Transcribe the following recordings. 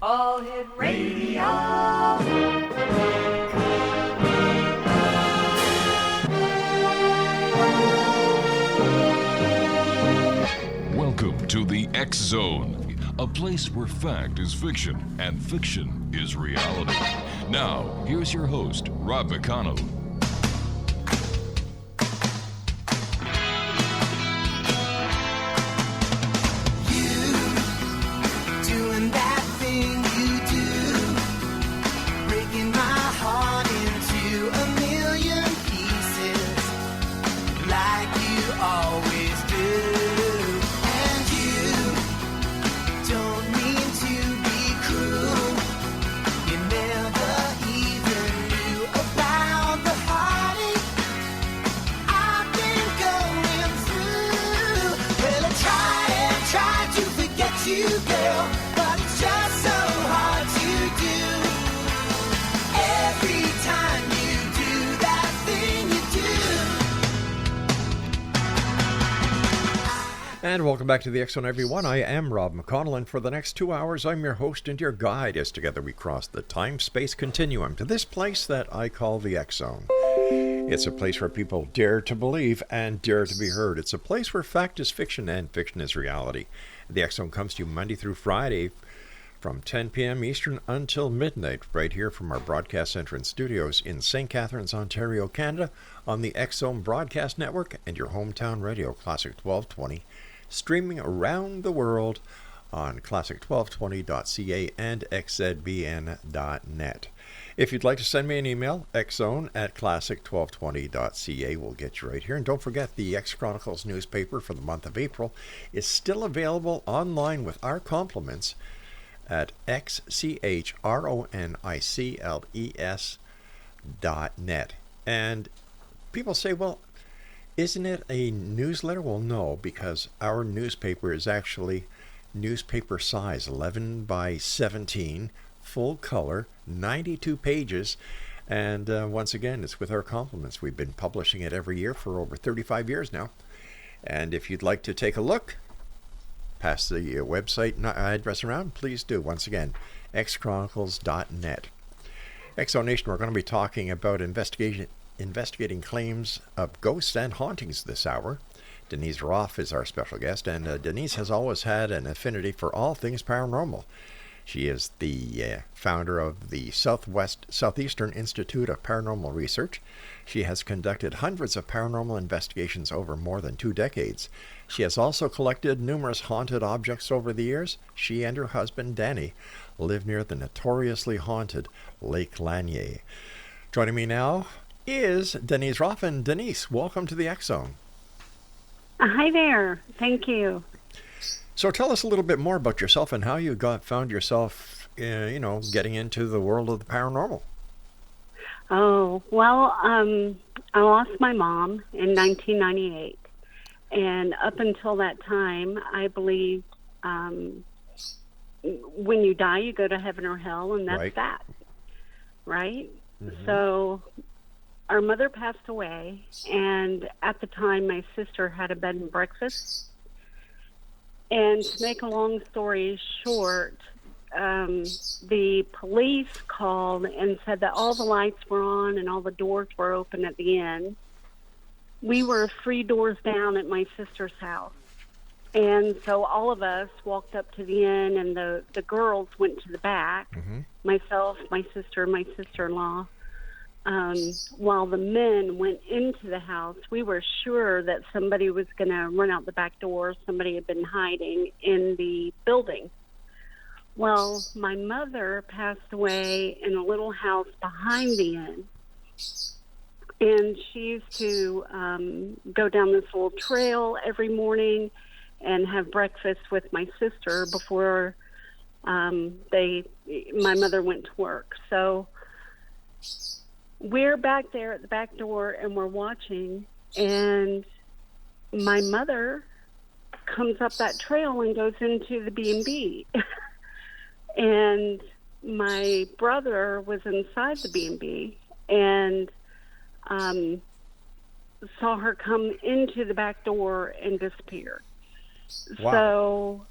All Hit Radio. Welcome to the X Zone, a place where fact is fiction and fiction is reality. Now, here's your host, Rob McConnell. And welcome back to the X Zone, everyone. I am Rob McConnell, and for the next 2 hours, I'm your host and your guide as together we cross the time-space continuum to this place that I call the X Zone. It's a place where people dare to believe and dare to be heard. It's a place where fact is fiction and fiction is reality. The X Zone comes to you Monday through Friday from 10 p.m. Eastern until midnight, right here from our broadcast center and studios in St. Catharines, Ontario, Canada, on the X Zone Broadcast Network and your hometown radio, Classic 1220. Streaming around the world on classic1220.ca and xzbn.net. If you'd like to send me an email, xzone@classic1220.ca will get you right here. And don't forget, the X Chronicles newspaper for the month of April is still available online with our compliments at xchronicles.net. And people say, well, isn't it a newsletter? Well, no, because our newspaper is actually newspaper size, 11 by 17, full color, 92 pages. And once again, it's with our compliments. We've been publishing it every year for over 35 years now. And if you'd like to take a look, pass the website address around, please do. Once again, xchronicles.net. Exonation, we're going to be talking about investigating claims of ghosts and hauntings this hour. Denise Roffe is our special guest, and Denise has always had an affinity for all things paranormal. She is the founder of the Southeastern Institute of Paranormal Research. She has conducted hundreds of paranormal investigations over more than 2 decades. She has also collected numerous haunted objects over the years. She and her husband, Danny, live near the notoriously haunted Lake Lanier. Joining me now is Denise Roffe. And Denise, welcome to the X Zone. Hi there. Thank you. So tell us a little bit more about yourself and how you found yourself, getting into the world of the paranormal. Oh, well, I lost my mom in 1998. And up until that time, I believe when you die, you go to heaven or hell, and that's right. That. Right? Mm-hmm. So our mother passed away, and at the time, my sister had a bed and breakfast. And to make a long story short, the police called and said that all the lights were on and all the doors were open at the inn. We were 3 doors down at my sister's house. And so all of us walked up to the inn, and the girls went to the back. Mm-hmm. Myself, my sister, my sister-in-law. While the men went into the house, we were sure that somebody was going to run out the back door. Somebody had been hiding in the building. Well, my mother passed away in a little house behind the inn. And she used to go down this little trail every morning and have breakfast with my sister before my mother went to work. So we're back there at the back door, and we're watching, and my mother comes up that trail and goes into the B&B. And my brother was inside the B&B and saw her come into the back door and disappear. Wow. So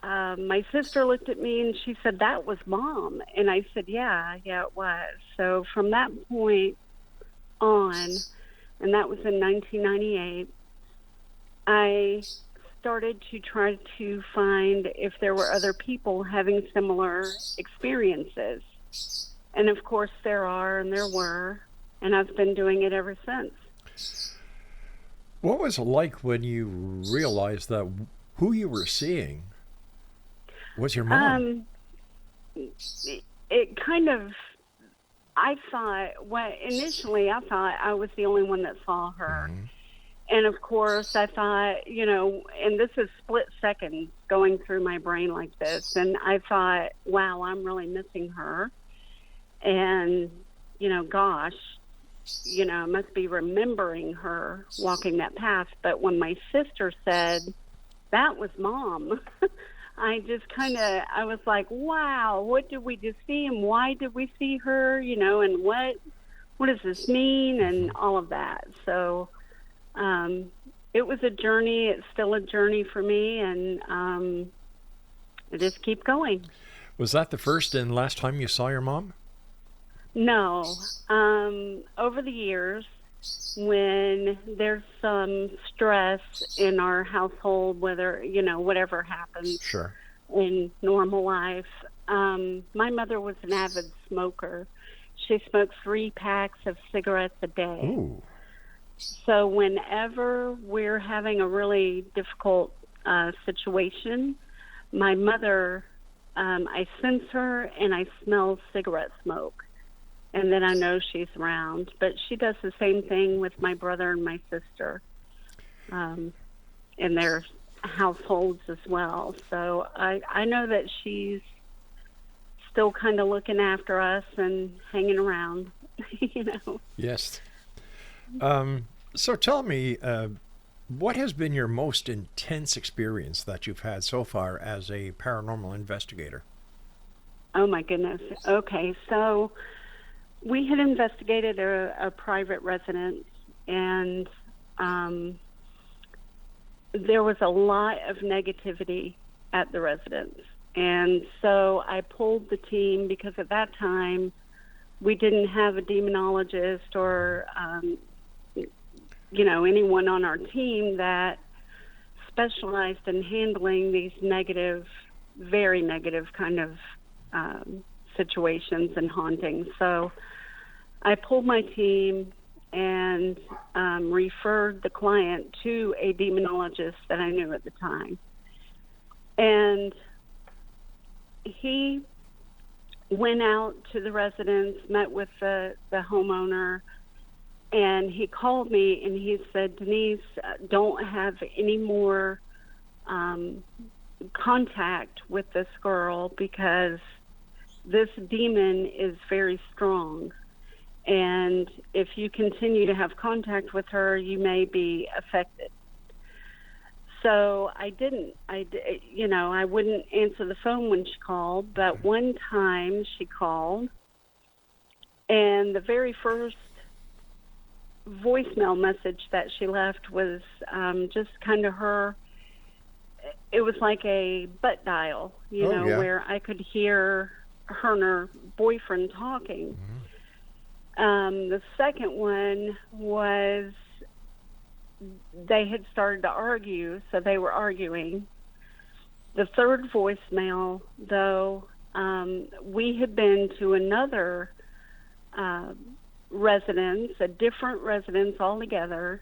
my sister looked at me and she said, "That was Mom." And I said, yeah, it was. So from that point on, and that was in 1998, I started to try to find if there were other people having similar experiences. And of course there are, and there were, and I've been doing it ever since. What was it like when you realized that who you were seeing was your mom? It kind of, I thought, initially I thought I was the only one that saw her. Mm-hmm. And of course I thought, and this is split seconds going through my brain like this. And I thought, wow, I'm really missing her. And, gosh, I must be remembering her walking that path. But when my sister said, "That was Mom," I just I was like, wow, what did we just see and why did we see her, and what does this mean and all of that. So it was a journey. It's still a journey for me, and I just keep going. Was that the first and last time you saw your mom? No. Over the years, when there's some stress in our household, whether, whatever happens sure. in normal life, my mother was an avid smoker. She smoked 3 packs of cigarettes a day. Ooh. So whenever we're having a really difficult situation, my mother, I sense her and I smell cigarette smoke. And then I know she's around. But she does the same thing with my brother and my sister in their households as well. So I know that she's still kind of looking after us and hanging around, Yes. So tell me, what has been your most intense experience that you've had so far as a paranormal investigator? Oh, my goodness. Okay, so we had investigated a private residence, and there was a lot of negativity at the residence. And so I pulled the team because at that time we didn't have a demonologist or, anyone on our team that specialized in handling these negative, very negative kind of situations and hauntings. So I pulled my team and referred the client to a demonologist that I knew at the time. And he went out to the residence, met with the homeowner, and he called me and he said, "Denise, don't have any more contact with this girl because this demon is very strong. And if you continue to have contact with her, you may be affected." So I didn't. I wouldn't answer the phone when she called, but one time she called, and the very first voicemail message that she left was just kind of her. It was like a butt dial, where I could hear her and her boyfriend talking. Mm-hmm. The second one was they had started to argue, so they were arguing. The third voicemail, though, we had been to another residence, a different residence altogether,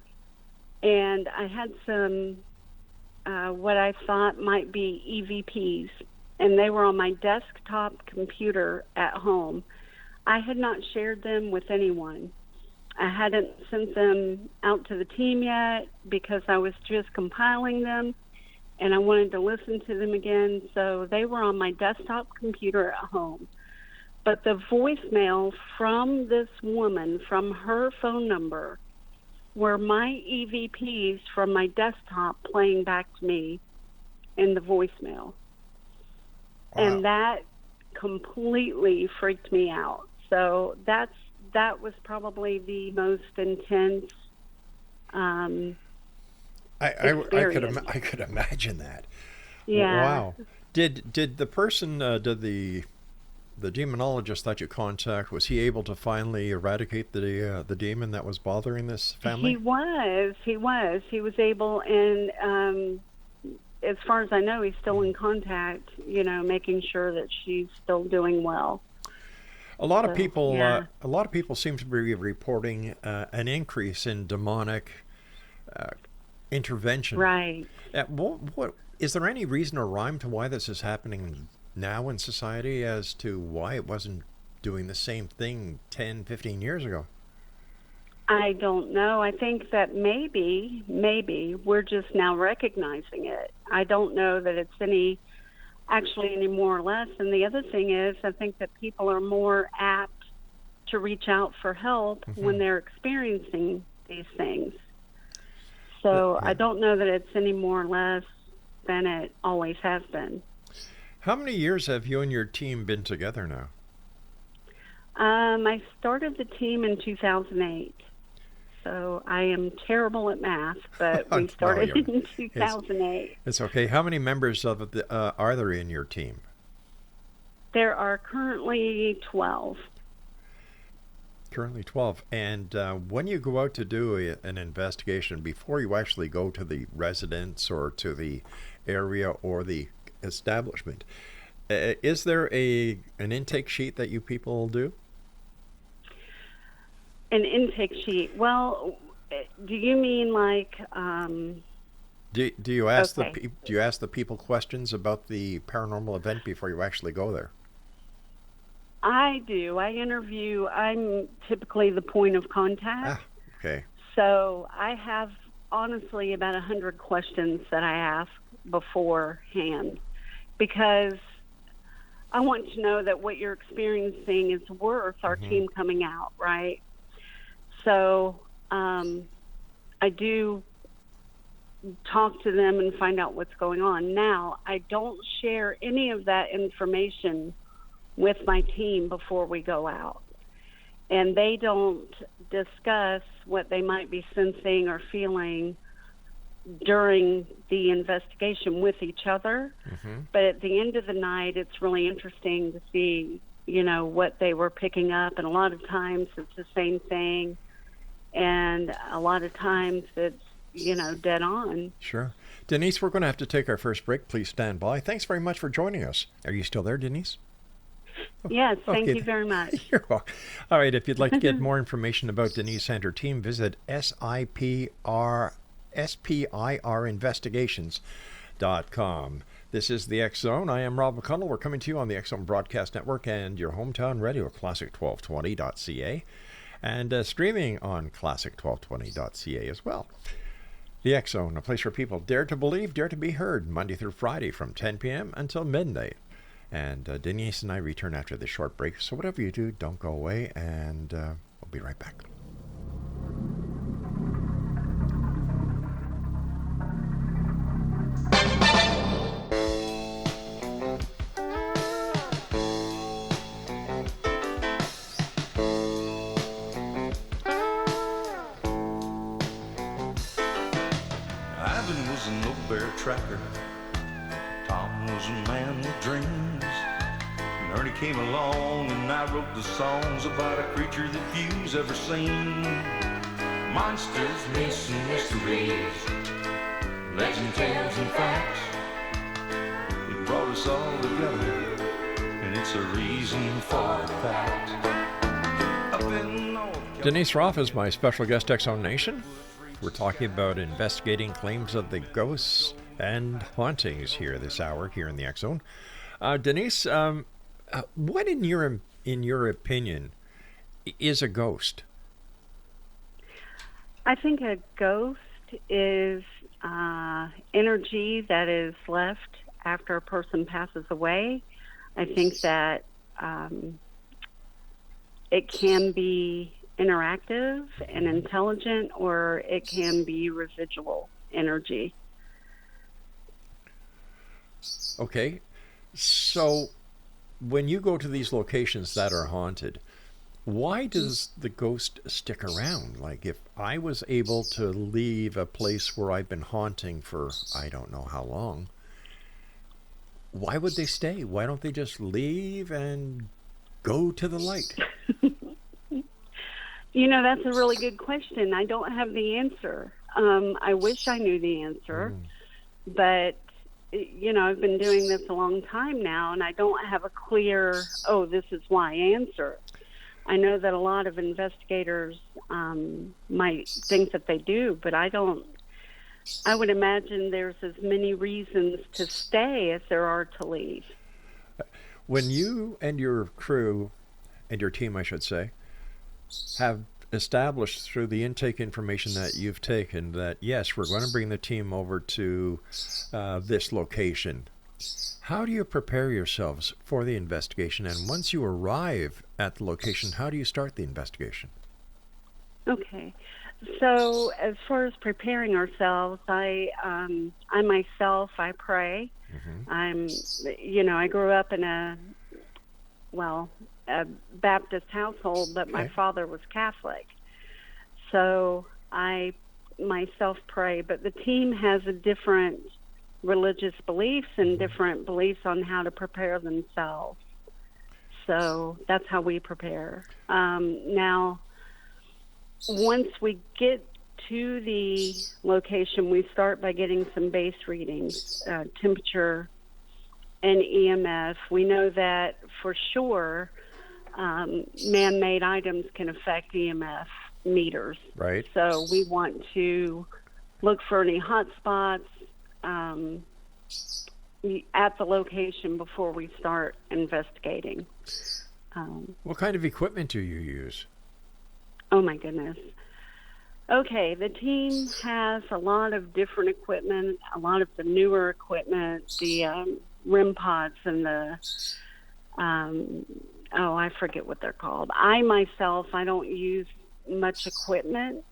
and I had some what I thought might be EVPs, and they were on my desktop computer at home. I had not shared them with anyone. I hadn't sent them out to the team yet because I was just compiling them and I wanted to listen to them again. So they were on my desktop computer at home. But the voicemail from this woman, from her phone number, were my EVPs from my desktop playing back to me in the voicemail. Wow. And that completely freaked me out. So that was probably the most intense I could imagine that. Yeah. Wow. Did the person, did the demonologist that you contact, was he able to finally eradicate the demon that was bothering this family? He was. He was able, and as far as I know, he's still in contact. Making sure that she's still doing well. A lot of people, yeah. a lot of people seem to be reporting an increase in demonic intervention. Right. What is there any reason or rhyme to why this is happening now in society as to why it wasn't doing the same thing 10, 15 years ago? I don't know. I think that maybe we're just now recognizing it. I don't know that it's any more or less. And the other thing is, I think that people are more apt to reach out for help when they're experiencing these things. So I don't know that it's any more or less than it always has been. How many years have you and your team been together now? I started the team in 2008. So I am terrible at math, but we started in 2008. It's okay. How many members are there in your team? There are currently 12. Currently 12. And when you go out to do an investigation, before you actually go to the residence or to the area or the establishment, is there an intake sheet that you people do? An intake sheet. Well, do you mean like? Do you ask the people questions about the paranormal event before you actually go there? I do. I interview. I'm typically the point of contact. Okay. So I have honestly about 100 questions that I ask beforehand, because I want to know that what you're experiencing is worth our team coming out, right? So I do talk to them and find out what's going on. Now, I don't share any of that information with my team before we go out. And they don't discuss what they might be sensing or feeling during the investigation with each other. But at the end of the night, it's really interesting to see, what they were picking up. And a lot of times it's the same thing. And a lot of times it's, dead on. Sure. Denise, we're going to have to take our first break. Please stand by. Thanks very much for joining us. Are you still there, Denise? Yes, thank you very much. You're welcome. All right, if you'd like to get more information about Denise and her team, visit SIPIRinvestigations.com. This is the X Zone. I am Rob McConnell. We're coming to you on the X Zone Broadcast Network and your hometown radio, classic1220.ca. And streaming on classic1220.ca as well. The X Zone, a place where people dare to believe, dare to be heard, Monday through Friday from 10 p.m. until midnight. And Denise and I return after this short break. So whatever you do, don't go away, and we'll be right back. Tracker. Tom was a man with dreams, and Ernie came along and I wrote the songs about a creature that few's ever seen. Monsters, myths, and mysteries, legend, tales, and facts. It brought us all together, and it's a reason for that. Denise Roffe is my special guest, X Zone Nation. We're talking about investigating claims of the ghosts and hauntings here this hour here in the X Zone. Denise, what in your opinion is a ghost? I think a ghost is energy that is left after a person passes away. I think that it can be interactive and intelligent, or it can be residual energy. Okay, so when you go to these locations that are haunted, why does the ghost stick around? Like, if I was able to leave a place where I've been haunting for I don't know how long, Why would they stay? Why don't they just leave and go to the light? That's a really good question. I don't have the answer. I wish I knew the answer, but I've been doing this a long time now, and I don't have a clear, this is why answer. I know that a lot of investigators might think that they do, but I don't. I would imagine there's as many reasons to stay as there are to leave. When you and your crew, and your team, I should say, have established through the intake information that you've taken that, yes, we're going to bring the team over to this location, how do you prepare yourselves for the investigation? And once you arrive at the location, how do you start the investigation? Okay. So as far as preparing ourselves, I myself, I pray. I grew up in a Baptist household, but my father was Catholic. So I myself pray, but the team has a different religious beliefs and different beliefs on how to prepare themselves. So that's how we prepare. Now, once we get to the location, we start by getting some base readings, temperature and EMF. We know that for sure man-made items can affect EMF meters. Right. So we want to look for any hot spots at the location before we start investigating. What kind of equipment do you use? Oh, my goodness. Okay, the team has a lot of different equipment, a lot of the newer equipment, the REM pods and the, I forget what they're called. I don't use much equipment.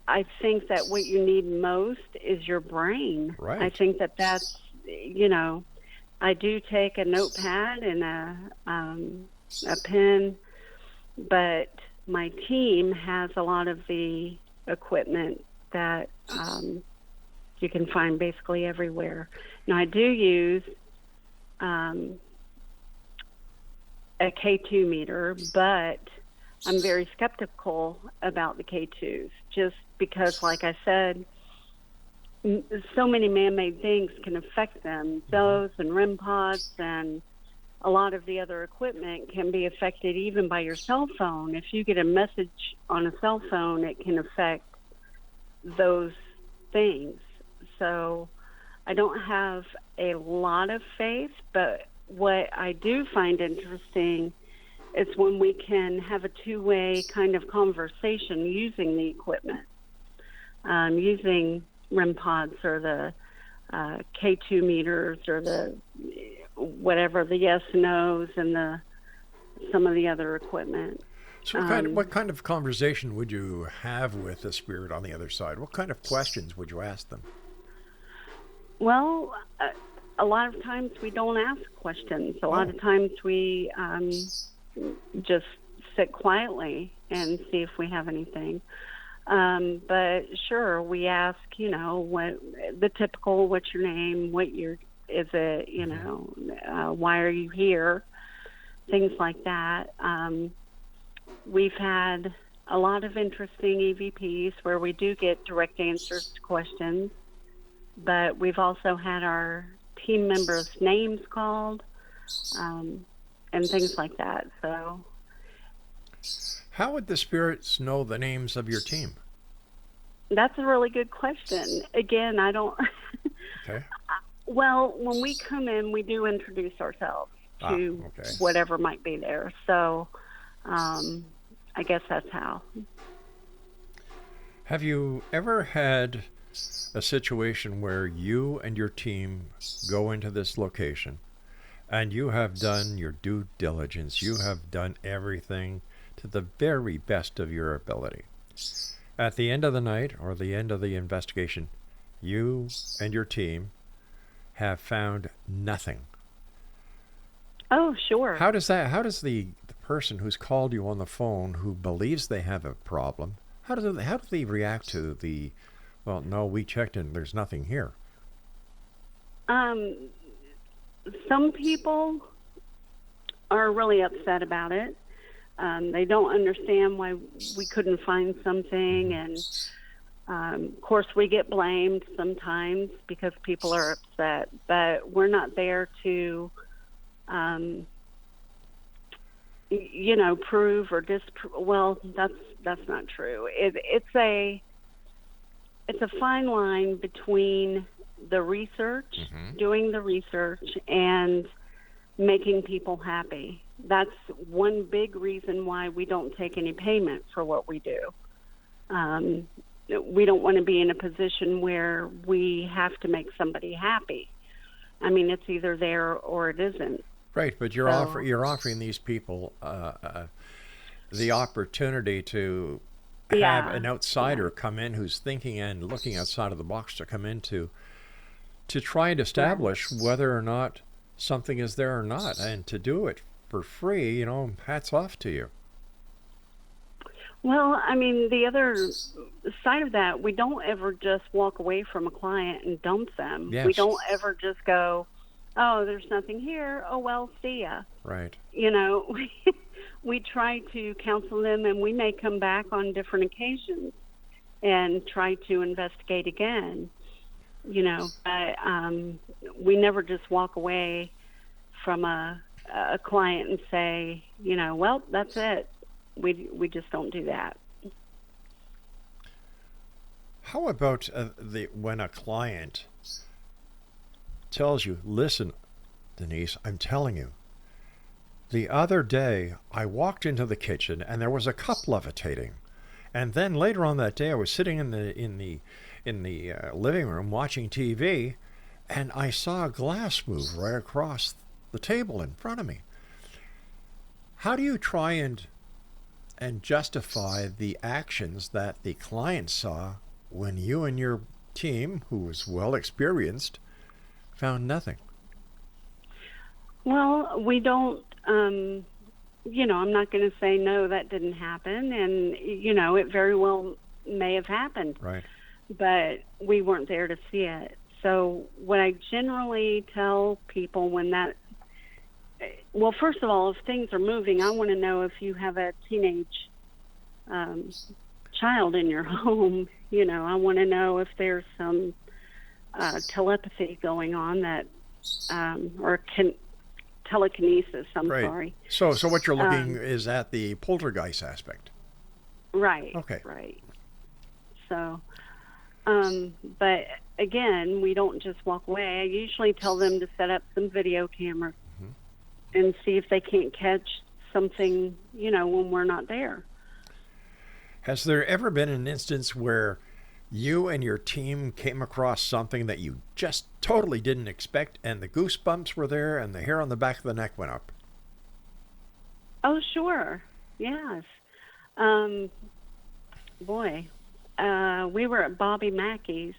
I think that what you need most is your brain. Right. I think that's, I do take a notepad and a pen, but my team has a lot of the equipment that you can find basically everywhere. Now, I do use a K2 meter, but I'm very skeptical about the K2s just because, like I said, so many man-made things can affect them. Those and REM pods and a lot of the other equipment can be affected even by your cell phone. If you get a message on a cell phone, it can affect those things. So I don't have a lot of faith, but what I do find interesting is when we can have a two-way kind of conversation using the equipment, using REM pods or the K2 meters or the whatever, the yes no's and some of the other equipment. So what kind of conversation would you have with the spirit on the other side? What kind of questions would you ask them? Well, a lot of times we don't ask questions. A lot of times we just sit quietly and see if we have anything. But sure, we ask, what the typical, what's your name, what year is it, why are you here, things like that. We've had a lot of interesting EVPs where we do get direct answers to questions, but we've also had our team members' names called, and things like that. So, how would the spirits know the names of your team? That's a really good question. Again, I don't. Okay. Well, when we come in, we do introduce ourselves to whatever might be there. So, I guess that's how. Have you ever had a situation where you and your team go into this location and you have done your due diligence, you have done everything to the very best of your ability? At the end of the night or the end of the investigation, you and your team have found nothing. Oh, sure. How does the person who's called you on the phone who believes they have a problem, how do they react to well, no, we checked and there's nothing here? Some people are really upset about it. They don't understand why we couldn't find something, and of course we get blamed sometimes because people are upset, but we're not there to prove or disprove. Well, that's not true. It's a fine line between the research, doing the research, and making people happy. That's one big reason why we don't take any payment for what we do. We don't want to be in a position where we have to make somebody happy. I mean, it's either there or it isn't. Right, but you're offering these people the opportunity to have an outsider come in who's thinking and looking outside of the box to come in to try and establish whether or not something is there or not, and to do it for free. Hats off to you. Well, I mean, the other side of that, we don't ever just walk away from a client and dump them. Yes. We don't ever just go, oh, there's nothing here. Oh, well, see ya. Right. We try to counsel them, and we may come back on different occasions and try to investigate again. But we never just walk away from a client and say, well, that's it. We just don't do that. How about when a client tells you, listen, Denise, I'm telling you, the other day I walked into the kitchen and there was a cup levitating, and then later on that day I was sitting in the living room watching TV, and I saw a glass move right across the table in front of me. How do you try and justify the actions that the client saw when you and your team, who was well experienced, found nothing? Well, we don't, I'm not going to say, no, that didn't happen. And, it very well may have happened. Right. But we weren't there to see it. So what I generally tell people well, first of all, if things are moving, I want to know if you have a teenage child in your home. I want to know if there's some telepathy going on that, or telekinesis. I'm right. sorry. So what you're looking is at the poltergeist aspect. Right. Okay. Right. So, but again, we don't just walk away. I usually tell them to set up some video cameras and see if they can't catch something, when we're not there. Has there ever been an instance where you and your team came across something that you just totally didn't expect, and the goosebumps were there and the hair on the back of the neck went up? Oh, sure. Yes. We were at Bobby Mackey's,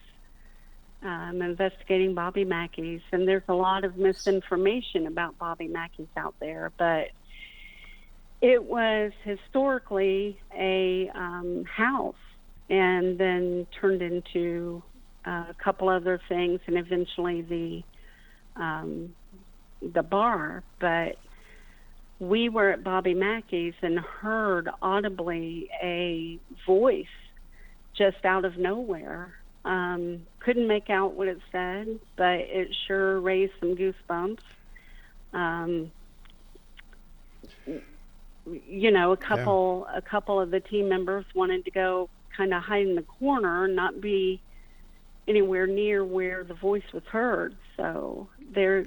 investigating Bobby Mackey's, and there's a lot of misinformation about Bobby Mackey's out there, but it was historically a house, and then turned into a couple other things, and eventually the bar. But we were at Bobby Mackey's and heard audibly a voice just out of nowhere. Couldn't make out what it said, but it sure raised some goosebumps. A couple of the team members wanted to go kind of hide in the corner and not be anywhere near where the voice was heard. So there,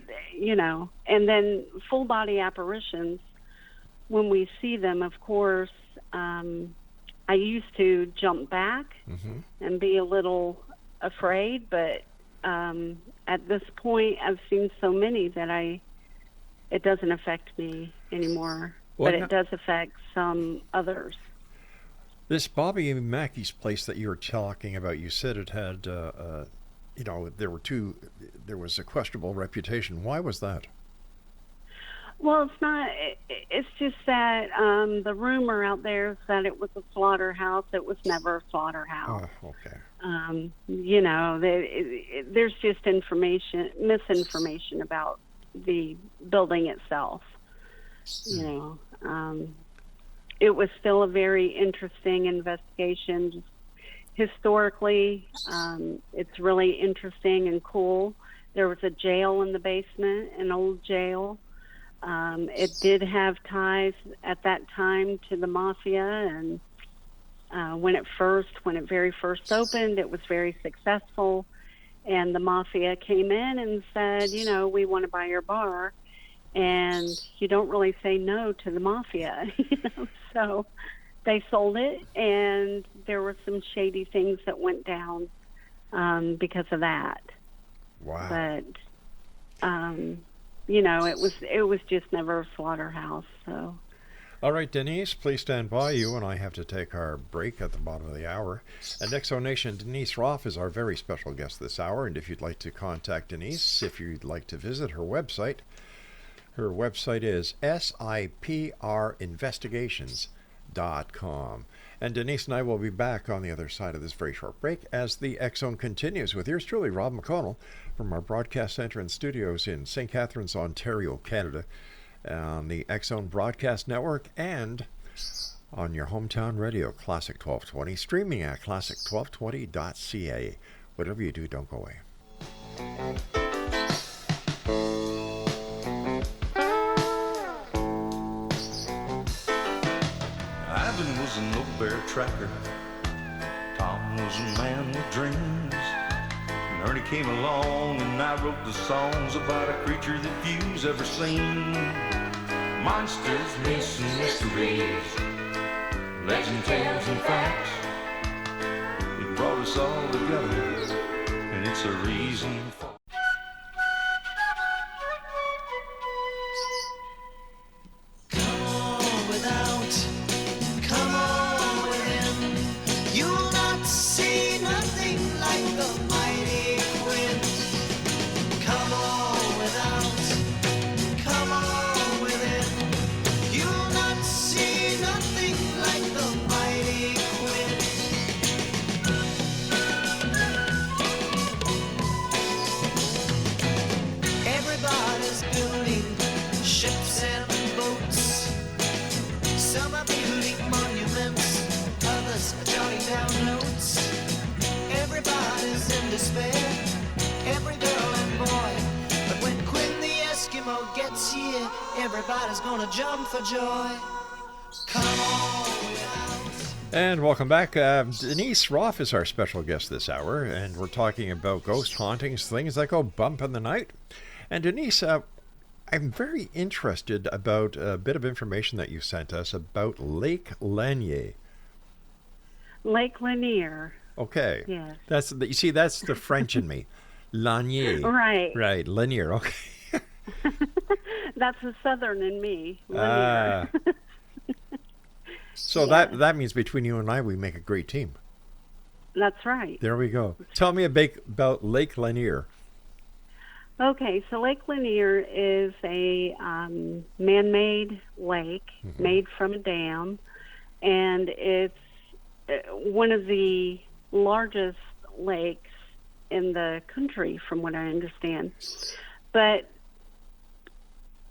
and then full body apparitions, when we see them, of course, I used to jump back and be a little afraid, but at this point I've seen so many that it doesn't affect me anymore. But it does affect some others. This Bobby Mackey's place that you were talking about, you said it had, there was a questionable reputation. Why was that? Well, it's not. It's just that the rumor out there is that it was a slaughterhouse. It was never a slaughterhouse. Oh, okay. There's just misinformation about the building itself. It was still a very interesting investigation. Historically, it's really interesting and cool. There was a jail in the basement, an old jail. It did have ties at that time to the mafia, and when it very first opened, it was very successful. And the mafia came in and said, we want to buy your bar. And you don't really say no to the mafia, So they sold it, and there were some shady things that went down because of that. Wow. But it was just never a slaughterhouse. So. All right, Denise, please stand by. You and I have to take our break at the bottom of the hour. And Exonation, Denise Roffe is our very special guest this hour. And if you'd like to contact Denise, if you'd like to visit her website is siprinvestigations.com. And Denise and I will be back on the other side of this very short break as the X Zone continues with yours truly, Rob McConnell, from our broadcast center and studios in St. Catharines, Ontario, Canada, on the X Zone Broadcast Network and on your hometown radio, Classic 1220, streaming at classic1220.ca. Whatever you do, don't go away. Ivan was an old bear tracker. Tom was a man with dreams. And Ernie came along and I wrote the songs about a creature that few's ever seen. Monsters, myths, and mysteries, legend, tales, and facts. It brought us all together, and it's a reason for... Everybody's gonna jump for joy. Come on out. And welcome back. Denise Roffe is our special guest this hour, and we're talking about ghost hauntings, things that go bump in the night. And Denise, I'm very interested about a bit of information that you sent us about Lake Lanier. Lake Lanier. Okay. Yes. That's the French in me. Lanier. Right. Right. Lanier. Okay. That's the Southern in me. So yeah. that means between you and I, we make a great team. That's right. There we go. Tell me about Lake Lanier. Okay, so Lake Lanier is a man-made lake made from a dam, and it's one of the largest lakes in the country, from what I understand. But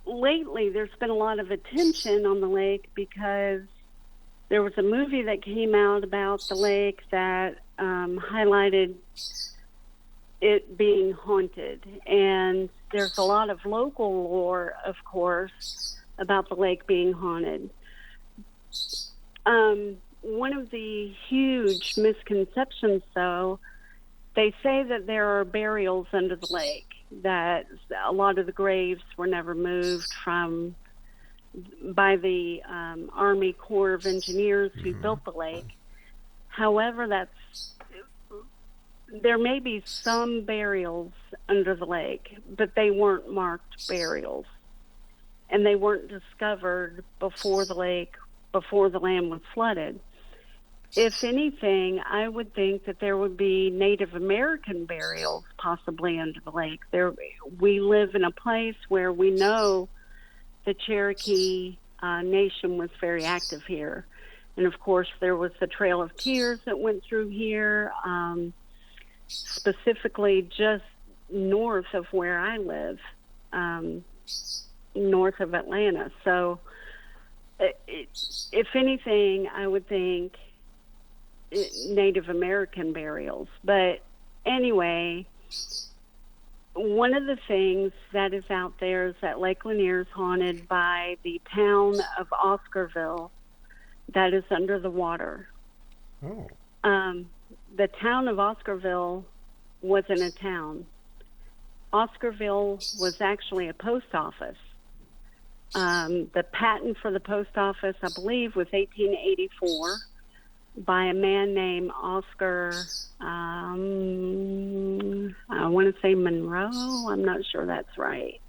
lately, there's been a lot of attention on the lake because there was a movie that came out about the lake that highlighted it being haunted. And there's a lot of local lore, of course, about the lake being haunted. One of the huge misconceptions, though, they say that there are burials under the lake, that a lot of the graves were never moved by the Army Corps of Engineers who built the lake. However, there may be some burials under the lake, but they weren't marked burials, and they weren't discovered before the land was flooded. If anything, I would think that there would be Native American burials possibly under the lake. We live in a place where we know the Cherokee Nation was very active here. And of course, there was the Trail of Tears that went through here, specifically just north of where I live, north of Atlanta. So, if anything, I would think Native American burials. But anyway, one of the things that is out there is that Lake Lanier is haunted by the town of Oscarville that is under the water. Oh. The town of Oscarville wasn't a town. Oscarville was actually a post office. The patent for the post office, I believe, was 1884 by a man named Oscar, I want to say Monroe. I'm not sure that's right.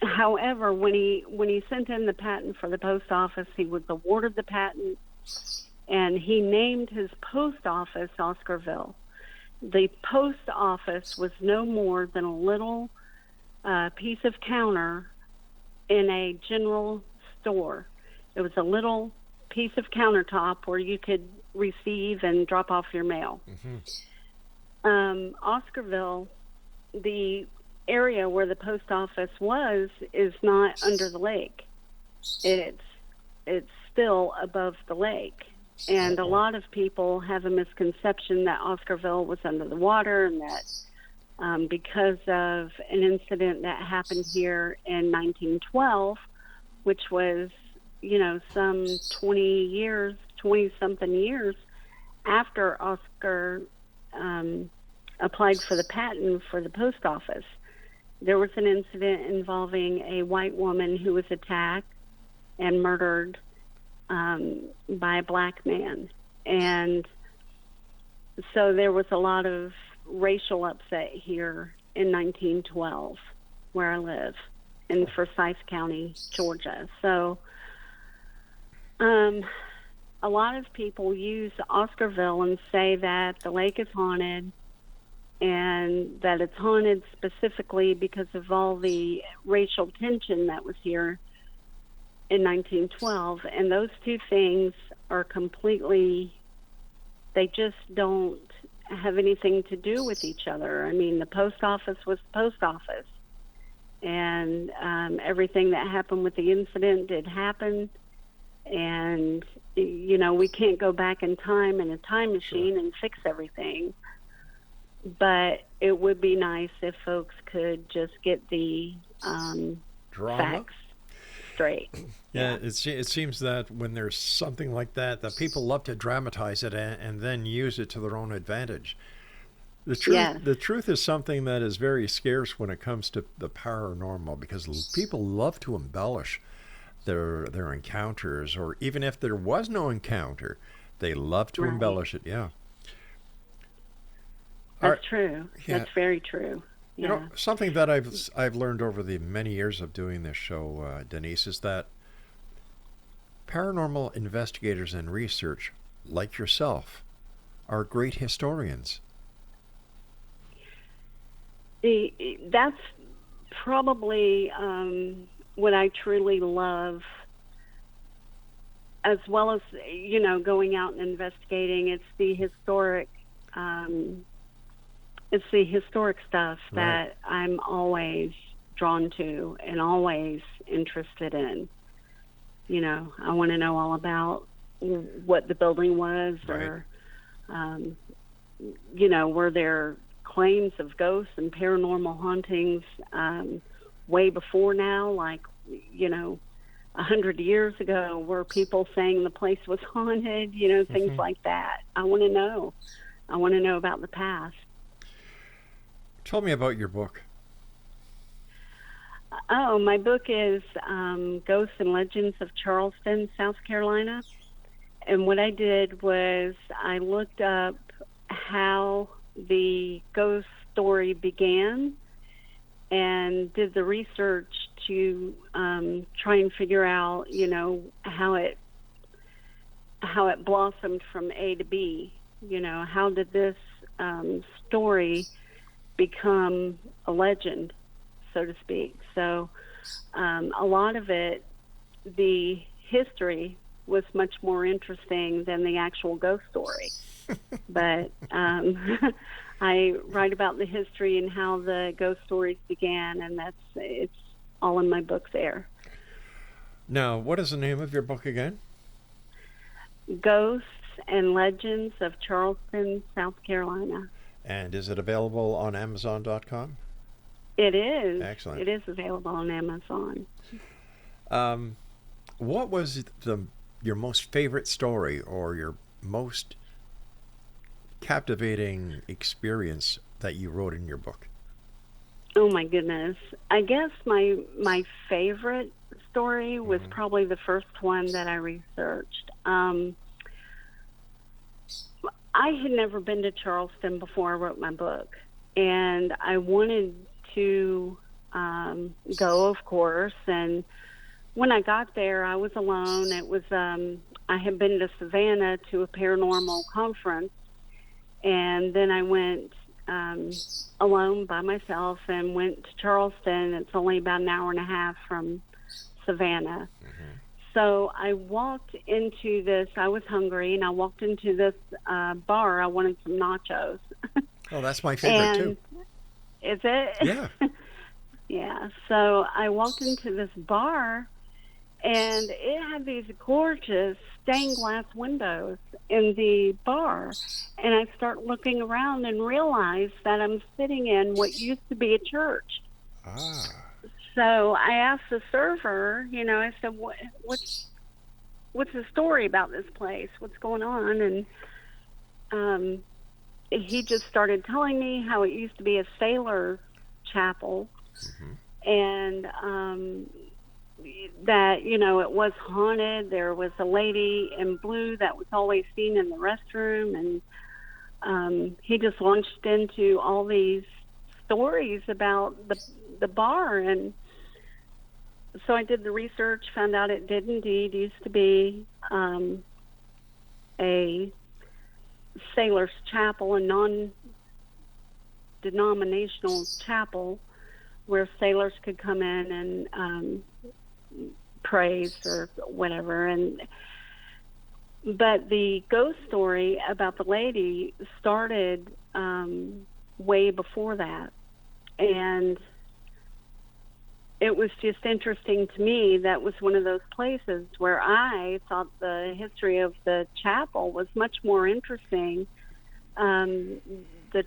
However, when he sent in the patent for the post office, he was awarded the patent, and he named his post office Oscarville. The post office was no more than a little piece of counter in a general store. It was a little piece of countertop where you could receive and drop off your mail. Oscarville, the area where the post office was, is not under the lake. It's still above the lake. And a lot of people have a misconception that Oscarville was under the water, and that because of an incident that happened here in 1912, which was, some 20-something years after Oscar applied for the patent for the post office. There was an incident involving a white woman who was attacked and murdered by a black man. And so there was a lot of racial upset here in 1912, where I live, in Forsyth County, Georgia. So a lot of people use Oscarville and say that the lake is haunted, and that it's haunted specifically because of all the racial tension that was here in 1912. And those two things are completely, they just don't have anything to do with each other. I mean, the post office was the post office, and everything that happened with the incident did happen. And, we can't go back in time in a time machine and fix everything. But it would be nice if folks could just get the facts straight. Yeah, it seems that when there's something like that people love to dramatize it and then use it to their own advantage. The truth is something that is very scarce when it comes to the paranormal, because people love to embellish their encounters, or even if there was no encounter, they love to embellish it. Yeah. That's true. Yeah. That's very true. Yeah. Something that I've learned over the many years of doing this show, Denise, is that paranormal investigators and research, like yourself, are great historians. That's probably what I truly love, as well as, going out and investigating. It's the historic stuff that I'm always drawn to and always interested in. I want to know all about what the building was, or, were there claims of ghosts and paranormal hauntings way before now, like, 100 years ago, were people saying the place was haunted, things like that. I want to know. I want to know about the past. Tell me about your book. Oh, my book is Ghosts and Legends of Charleston, South Carolina. And what I did was I looked up how the ghost story began and did the research to try and figure out, how it blossomed from A to B. How did this story become a legend, so to speak. So a lot of it, the history was much more interesting than the actual ghost story. But I write about the history and how the ghost stories began, and it's all in my book there. Now, what is the name of your book again? Ghosts and Legends of Charleston, South Carolina. And is it available on Amazon.com? It is. Excellent. It is available on Amazon. What was your most favorite story or your most captivating experience that you wrote in your book? Oh my goodness. I guess my favorite story was probably the first one that I researched. I had never been to Charleston before I wrote my book, and I wanted to go, of course. And when I got there, I was alone. It was I had been to Savannah to a paranormal conference, and then I went alone by myself and went to Charleston. It's only about an hour and a half from Savannah. So I walked into this, I was hungry, and I walked into this bar. I wanted some nachos. Oh, that's my favorite too. Is it? Yeah. Yeah. So I walked into this bar, and it had these gorgeous stained glass windows in the bar. And I start looking around and realize that I'm sitting in what used to be a church. Ah. So I asked the server, I said, what's the story about this place? What's going on? And he just started telling me how it used to be a sailor chapel, and that, it was haunted. There was a lady in blue that was always seen in the restroom, and he just launched into all these stories about the bar. And so I did the research, found out it did indeed used to be a sailor's chapel, a non-denominational chapel where sailors could come in and praise or whatever. But the ghost story about the lady started way before that. And it was just interesting to me. That was one of those places where I thought the history of the chapel was much more interesting. The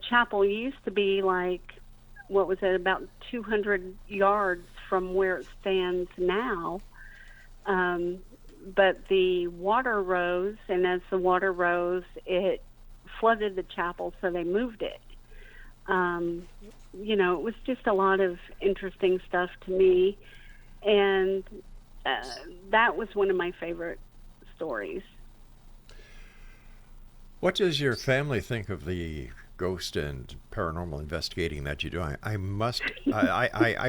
chapel used to be like, what was it, about 200 yards from where it stands now. But the water rose, and as the water rose, it flooded the chapel, so they moved it. It was just a lot of interesting stuff to me, and that was one of my favorite stories. What does your family think of the ghost and paranormal investigating that you do? I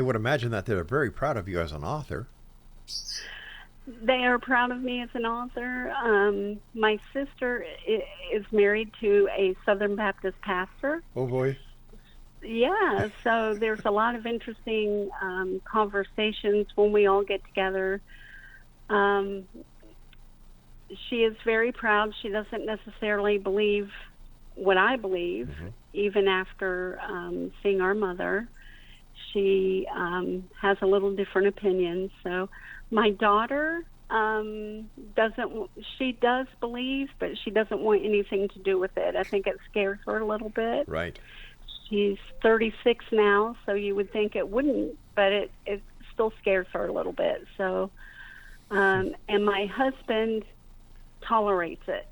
would imagine that they're very proud of you as an author. They are proud of me as an author. My sister is married to a Southern Baptist pastor. Oh boy. Yeah, so there's a lot of interesting conversations when we all get together. She is very proud. She doesn't necessarily believe what I believe, even after seeing our mother. She has a little different opinion. So my daughter she does believe, but she doesn't want anything to do with it. I think it scares her a little bit. Right. She's 36 now, so you would think it wouldn't, but it still scares her a little bit. So, and my husband tolerates it.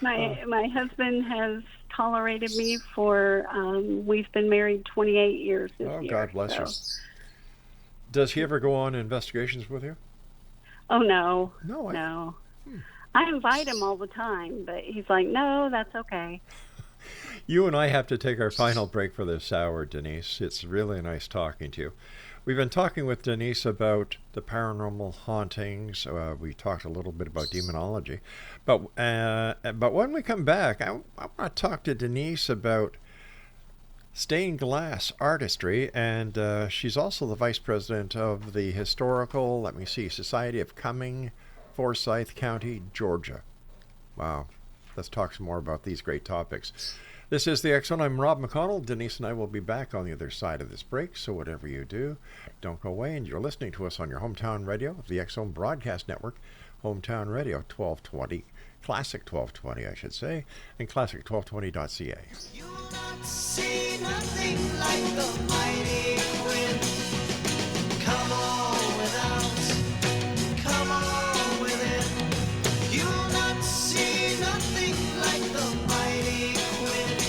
My husband has tolerated me for, we've been married 28 years this year. Oh, God bless you. Does he ever go on investigations with you? Oh, no. No. I invite him all the time, but he's like, no, that's okay. You and I have to take our final break for this hour, Denise. It's really nice talking to you. We've been talking with Denise about the paranormal hauntings. We talked a little bit about demonology. But when we come back, I want to talk to Denise about stained glass artistry, and she's also the vice president of the Historical, Society of Cumming, Forsyth County, Georgia. Wow. Let's talk some more about these great topics. This is the X-Zone. I'm Rob McConnell. Denise and I will be back on the other side of this break, so whatever you do, don't go away. And you're listening to us on your hometown radio of the X-Zone Broadcast Network, Hometown Radio 1220, Classic 1220, I should say, and classic1220.ca. You'll not see nothing like the mighty wind. Come on without, come on within. You'll not see nothing like the mighty wind.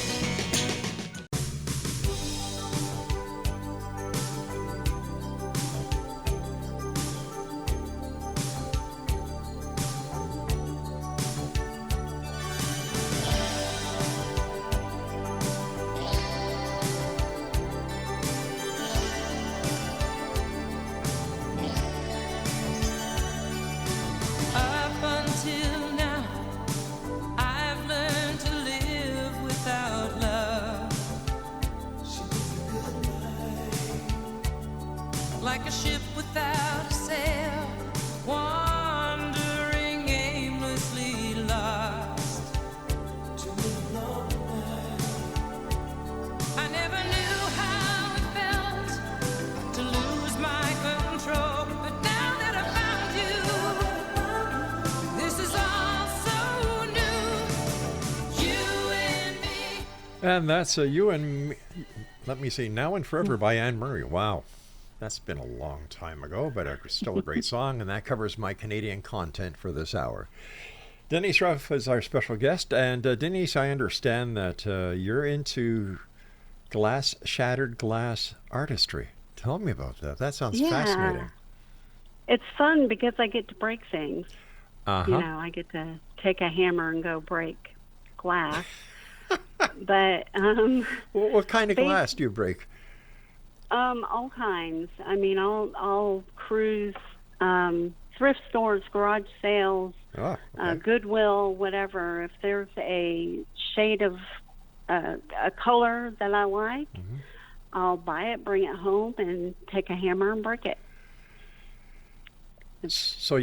Up until now, I've learned to live without love. Like a ship without a sail, wandering aimlessly lost. I never knew how it felt to lose my control, but now that I found you, this is all so new. You and me. And that's You and Me, Let Me See Now and Forever by Anne Murray. Wow. That's been a long time ago, but still a great song, and that covers my Canadian content for this hour. Denise Roffe is our special guest, and Denise, I understand that you're into shattered glass artistry. Tell me about that. That sounds fascinating. It's fun because I get to break things. Uh-huh. You know, I get to take a hammer and go break glass. But What kind of glass do you break? all kinds. I mean, I'll cruise thrift stores, garage sales, Oh, okay. Goodwill, whatever. If there's a shade of a color that I like, I'll buy it, bring it home, and take a hammer and break it. So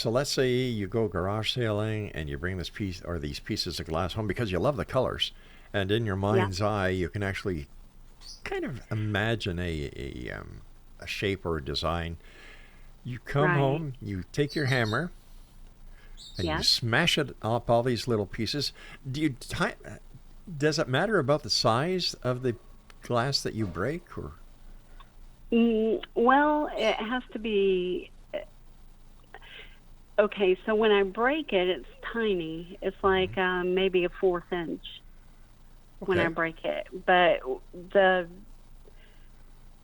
let's say you go garage sailing and you bring this piece or these pieces of glass home because you love the colors, and in your mind's eye you can actually kind of imagine a shape or a design. You come Right. home, you take your hammer, and you smash it up all these little pieces. Does it matter about the size of the glass that you break, or? Well, it has to be. Okay, so when I break it, it's tiny. It's like maybe a 1/4 inch when I Okay. break it. But does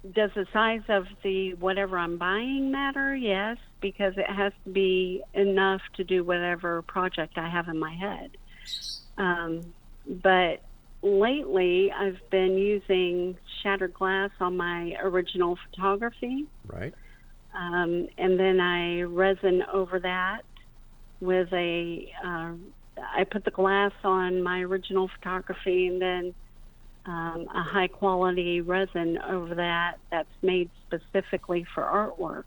the size of the whatever I'm buying matter? Yes, because it has to be enough to do whatever project I have in my head. But lately, I've been using shattered glass on my original photography. Right. And then I resin over that with I put the glass on my original photography, and then a high quality resin over that that's made specifically for artwork.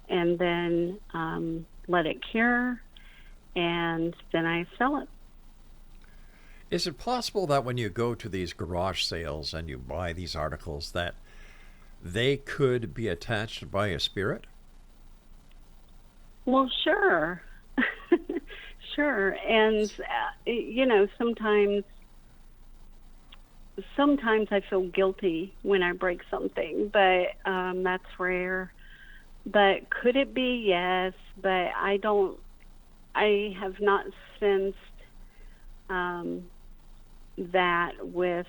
And then let it cure, and then I sell it. Is it possible that when you go to these garage sales and you buy these articles that they could be attached by a spirit? Well, sure. Sure. And, sometimes I feel guilty when I break something, but that's rare. But could it be? Yes, but I have not sensed that with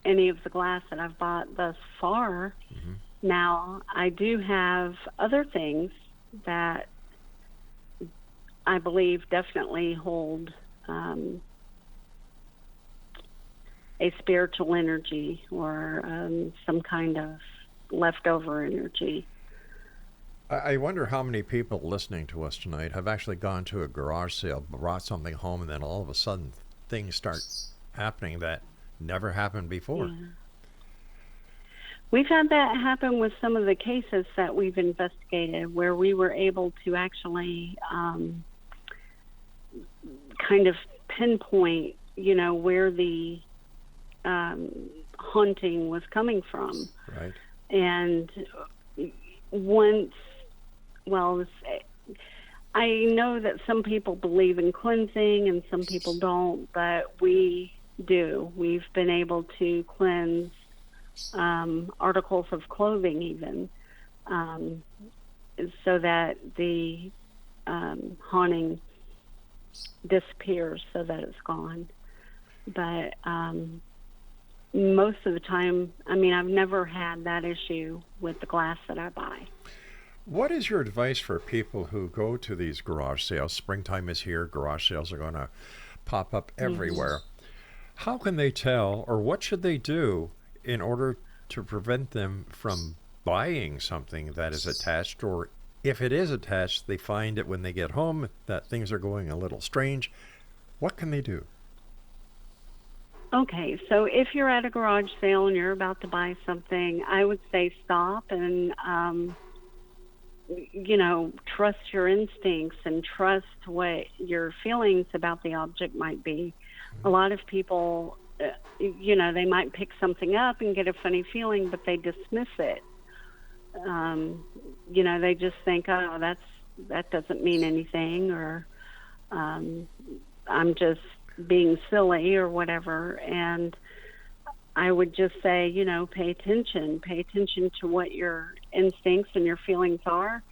any of the glass that I've bought thus far. Now, I do have other things that I believe definitely hold a spiritual energy or some kind of leftover energy. I wonder how many people listening to us tonight have actually gone to a garage sale, brought something home, and then all of a sudden things start happening that Never happened before. Yeah. We've had that happen with some of the cases that we've investigated, where we were able to actually kind of pinpoint, where the haunting was coming from. Right. And once, I know that some people believe in cleansing and some people don't, but we do. We've been able to cleanse articles of clothing even, so that the haunting disappears, so that it's gone. But most of the time, I've never had that issue with the glass that I buy. What is your advice for people who go to these garage sales? Springtime is here. Garage sales are going to pop up everywhere. How can they tell, or what should they do in order to prevent them from buying something that is attached, or if it is attached, they find it when they get home that things are going a little strange? What can they do? Okay, so if you're at a garage sale and you're about to buy something, I would say stop and, trust your instincts and trust what your feelings about the object might be. A lot of people, they might pick something up and get a funny feeling, but they dismiss it. They just think, oh, that doesn't mean anything, or I'm just being silly or whatever. And I would just say, pay attention to what your instincts and your feelings are.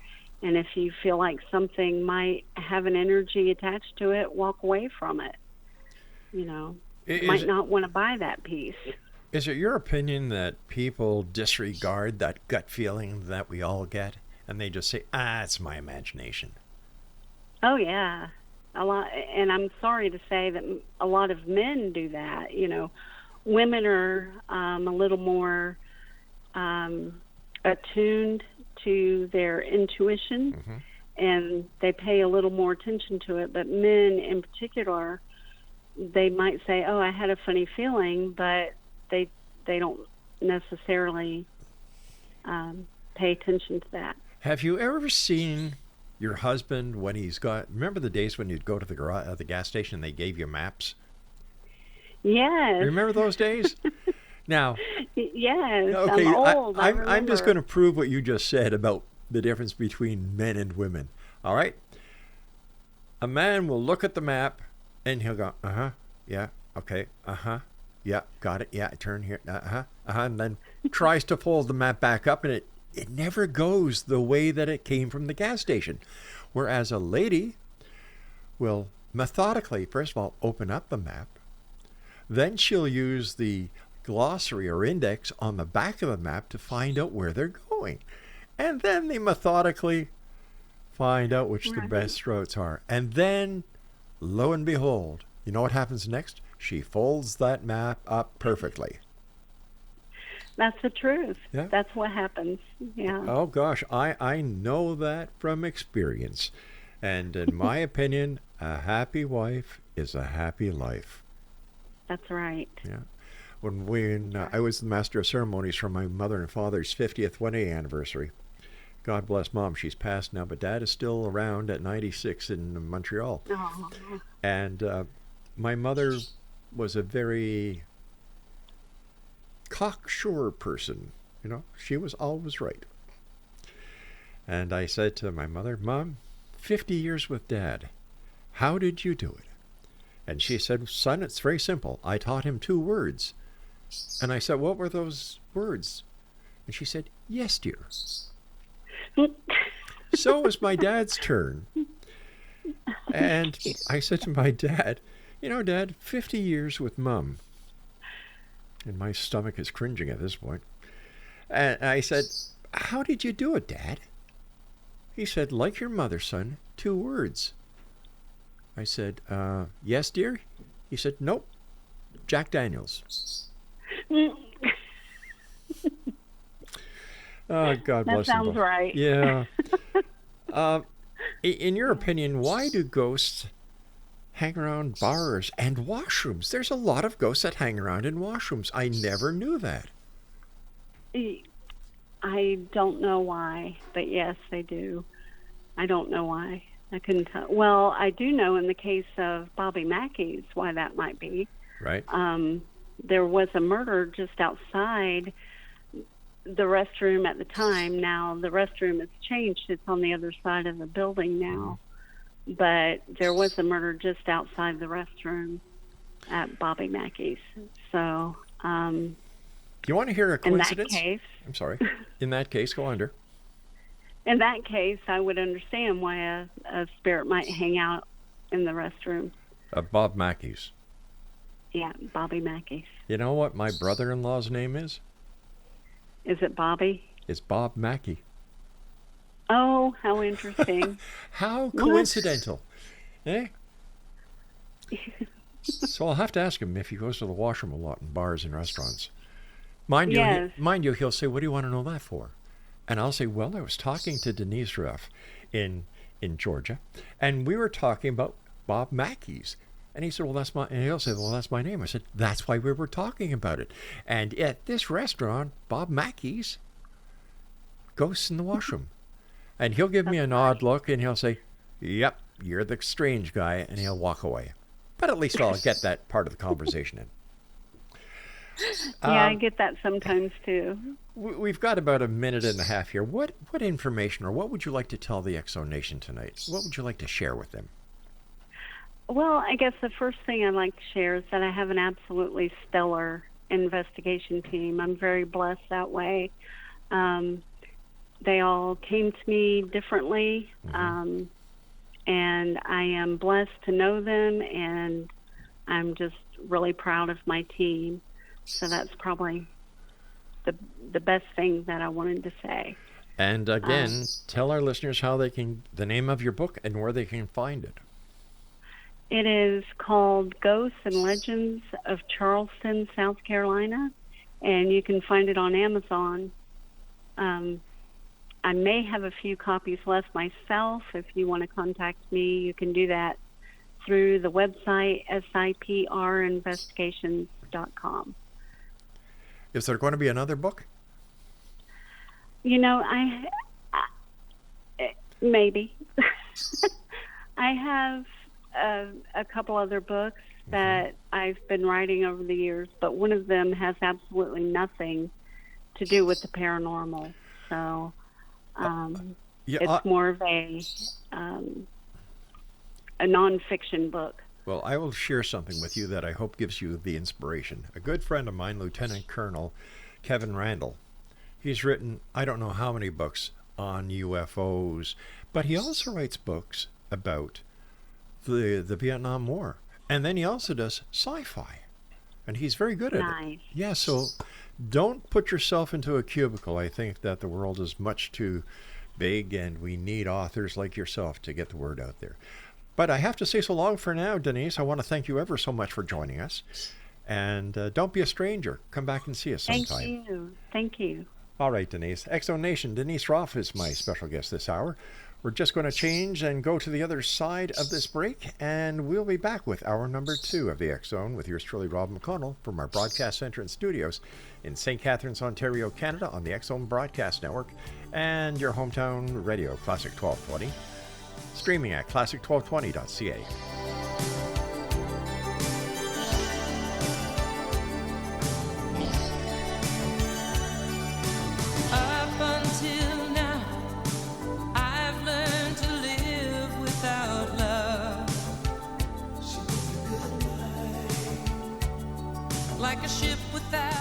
And if you feel like something might have an energy attached to it, walk away from it. Might not want to buy that piece. Is it your opinion that people disregard that gut feeling that we all get, and they just say, it's my imagination? Oh, yeah. A lot, and I'm sorry to say that a lot of men do that. Women are a little more attuned to their intuition, and they pay a little more attention to it. But men in particular, they might say, oh, I had a funny feeling, but they don't necessarily pay attention to that. Have you ever seen your husband when he's got, remember the days when you'd go to the gas station and they gave you maps? Yes. Remember those days? Now, yes, okay, I'm old. I'm just going to prove what you just said about the difference between men and women. All right? A man will look at the map and he'll go, yeah, okay, yeah, got it, yeah, turn here, and then tries to fold the map back up, and it never goes the way that it came from the gas station. Whereas a lady will methodically, first of all, open up the map, then she'll use the glossary or index on the back of the map to find out where they're going. And then they methodically find out which the best routes are. And then, lo and behold, you know what happens next? She folds that map up perfectly. That's the truth. Yeah. That's what happens. Yeah. Oh, gosh, I know that from experience. And in my opinion, a happy wife is a happy life. That's right. Yeah. When I was the master of ceremonies for my mother and father's 50th wedding anniversary, God bless Mom, she's passed now, but Dad is still around at 96 in Montreal. Oh. And my mother was a very cocksure person. She was always right. And I said to my mother, Mom, 50 years with Dad, how did you do it? And she said, son, it's very simple. I taught him 2 words. And I said, what were those words? And she said, yes, dear. So it was my dad's turn. And I said to my dad, Dad, 50 years with Mom. And my stomach is cringing at this point. And I said, how did you do it, Dad? He said, like your mother, son, 2 words. I said, yes, dear? He said, nope, Jack Daniels. Oh, God bless him. That sounds right. Yeah. In your opinion, why do ghosts hang around bars and washrooms. There's a lot of ghosts that hang around in washrooms. I never knew that. I don't know why, but yes, they do. I don't know why. I couldn't tell. Well, I do know in the case of Bobby Mackey's why that might be. Right. There was a murder just outside the restroom at the time. Now the restroom has changed. It's on the other side of the building now. But there was a murder just outside the restroom at Bobby Mackey's. So, Do you want to hear a coincidence? In that case, I'm sorry. In that case, go under. In that case, I would understand why a spirit might hang out in the restroom. Bob Mackey's. Yeah, Bobby Mackey's. You know what my brother-in-law's name is? Is it Bobby? It's Bob Mackey. Oh, how interesting. How coincidental. Eh? So I'll have to ask him if he goes to the washroom a lot in bars and restaurants. Mind you, he'll say, what do you want to know that for? And I'll say, well, I was talking to Denise Roffe in Georgia, and we were talking about Bob Mackey's. And he said, and he'll say, well, that's my name. I said, that's why we were talking about it. And at this restaurant, Bob Mackey's, ghosts in the washroom. And he'll give me an odd look, and he'll say, yep, you're the strange guy, and he'll walk away. But at least I'll get that part of the conversation in. Yeah, I get that sometimes too. We've got about a minute and a half here. What information or what would you like to tell the X-Zone Nation tonight? What would you like to share with them? Well, I guess the first thing I'd like to share is that I have an absolutely stellar investigation team. I'm very blessed that way. They all came to me differently, and I am blessed to know them, and I'm just really proud of my team. So that's probably the best thing that I wanted to say. And again, tell our listeners how they can, the name of your book and where they can find it. It is called Ghosts and Legends of Charleston, South Carolina, and you can find it on Amazon. I may have a few copies left myself. If you want to contact me, you can do that through the website siprinvestigations.com. Is there going to be another book? You know, I maybe. I have a couple other books that I've been writing over the years, but one of them has absolutely nothing to do with the paranormal. So it's more of a nonfiction book. Well, I will share something with you that I hope gives you the inspiration. A good friend of mine, Lieutenant Colonel Kevin Randall, he's written I don't know how many books on UFOs, but he also writes books about the Vietnam War. And then he also does sci-fi. And he's very good at it. Yeah, so don't put yourself into a cubicle. I think that the world is much too big, and we need authors like yourself to get the word out there. But I have to say so long for now, Denise. I want to thank you ever so much for joining us. And don't be a stranger. Come back and see us sometime. Thank you. All right, Denise. X-Zone Nation, Denise Roffe is my special guest this hour. We're just going to change and go to the other side of this break, and we'll be back with hour number 2 of the X-Zone with yours truly, Rob McConnell, from our broadcast center and studios in St. Catharines, Ontario, Canada, on the X-Zone Broadcast Network and your hometown radio, Classic 1220, streaming at classic1220.ca. like a ship without